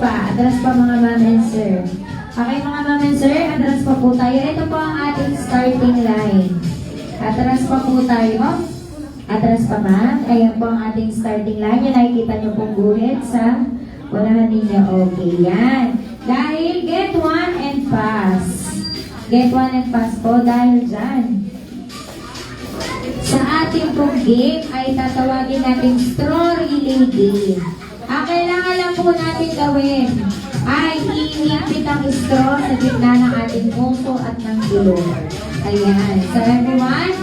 Atras pa mga ma'am and sir. Okay mga ma'am and sir, atras pa po tayo. Ito po ang ating starting line. Atras pa po tayo. Atras pa ma'am. Ayan po ang ating starting line. Yung nakikita nyo pong guhit sa unahan ninyo. Okay, yan. Dahil get one and pass. Get one and pass po dahil dyan. Sa ating pong game ay tatawagin natin straw relay game. Ang kailangan lang po natin gawin ay iinipit ang straw sa gitna ng ating puso at ng ilong. Ayan. So everyone,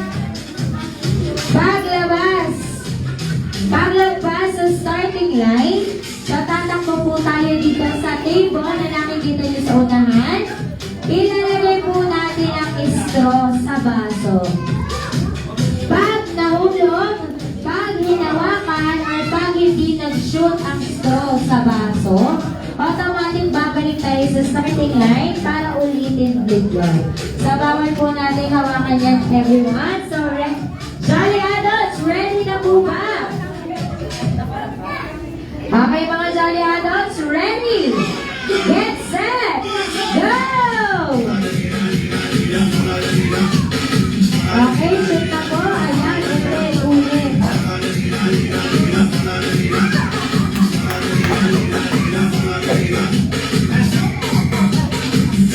paglabas sa starting line, tatakbo po tayo dito sa table na nakikita nyo sa unahan. Ilalagay po natin ang straw sa baso. Pag nahulog, pag hinawakan, or pag hindi nag-shoot ang straw sa baso, automatic babalik tayo sa starting line para ulitin ulit yun. So, bawal po natin hawakan yan, everyone. So, Jolly Adults, ready na po ba? Okay, mga Jolly Adults, ready? Get set! Go! Okay, shoot na po. Ayan, ulit.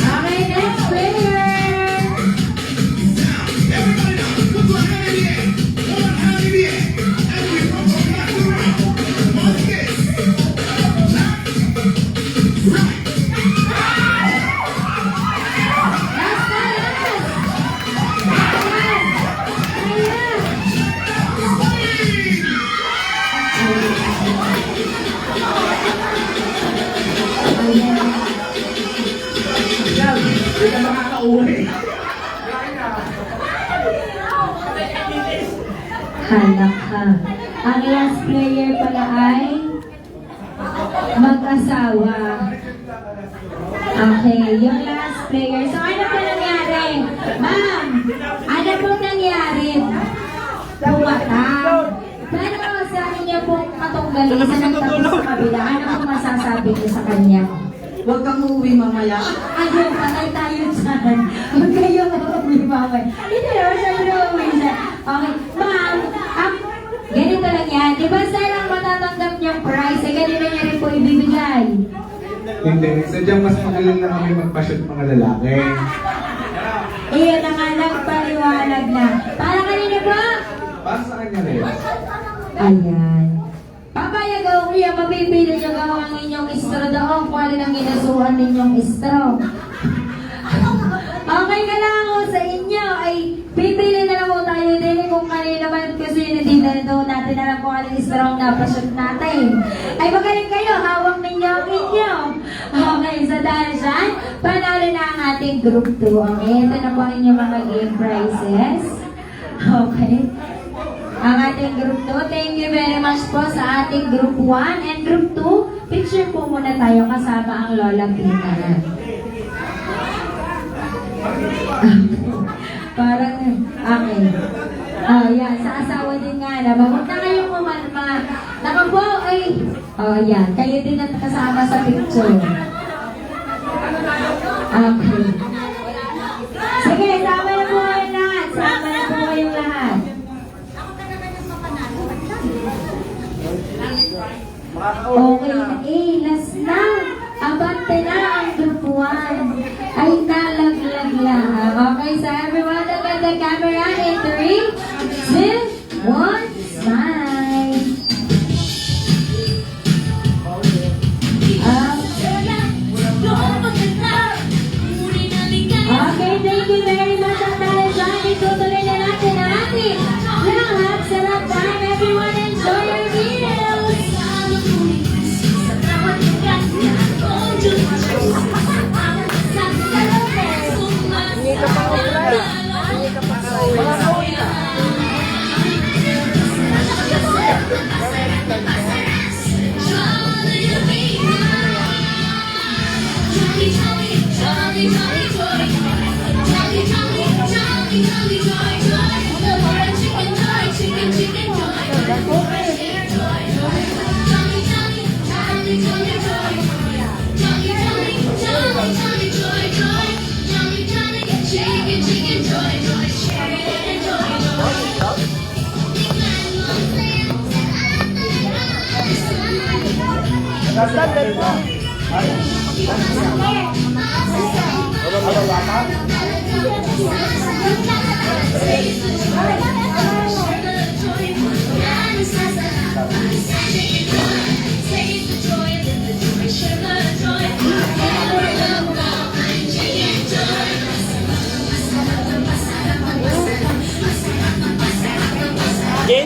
Okay, next player. Halak ka. Ang last player pala ay mag-asawa. Okay, yung last player. So, ano po nangyari? Ma'am, ano po nangyari? Pumatang. Pero sa inyo pong katunggali sa nagtapos sa kabila, ano po masasabi niyo sa kanya? Huwag kang uuwi mamaya. Ayun, patay tayo dyan. Huwag kayo uuwi mamaya. Hindi naman siya uuwi siya. Okay, ma'am, ganito lang yan. Di ba sir ang matatanggap niyong prize? Eh, ganito niya rin po ibibigay. Hindi, sadyang mas magaling na kami magpa-shoot mga lalaki. Iyon na nga nagpaliwanag na. Para kanina po? Para sa kanya rin. Ayan. Papayag ako kuya, mapipili niyo gawang inyong straw doon kung alin ang ginasuhan ninyong straw. Okay ka lang ako sa inyo ay pipili na lang po tayo din kung kanina naman kasi hindi na doon natin alam kung alin straw na pa-shoot natin. Ay magaling kayo, hawak ninyo ang inyo. Okay, so dahil dyan, panalo na ang ating group 2. Okay, ito na po ang inyong mga game prizes. Okay. Ang ating group 2, thank you very much po sa ating group 1 and group 2. Picture po muna tayo kasama ang Lola Pina. Parang, okay. Yan, sa asawa din nga na. Huwag na kayong nakapo, ay, yan, kayo din at kasama sa picture. Okay. Sige, sama na po kayong lahat. Sama na po kayong lahat. Okay, last na. Abante na ang group 1. Ay, nalaglag lang. Okay, so everyone, look at the camera in 3, 2, 1, smile. Okay, thank you very much. At dahil dyan, itutuloy na natin ang ating lahat. Sarap time. Everyone, enjoy your meals. Hindi ka pa ulan. Hindi ka pa ulan.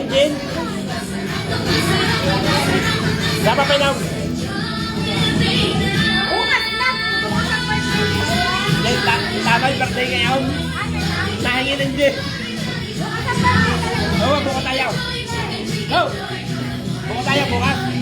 Jin. Dapat pa lang. Tama yung birthday ngayon. Nahingin ng Jin. Oo, buka tayo. Go! Buka tayo, bukas.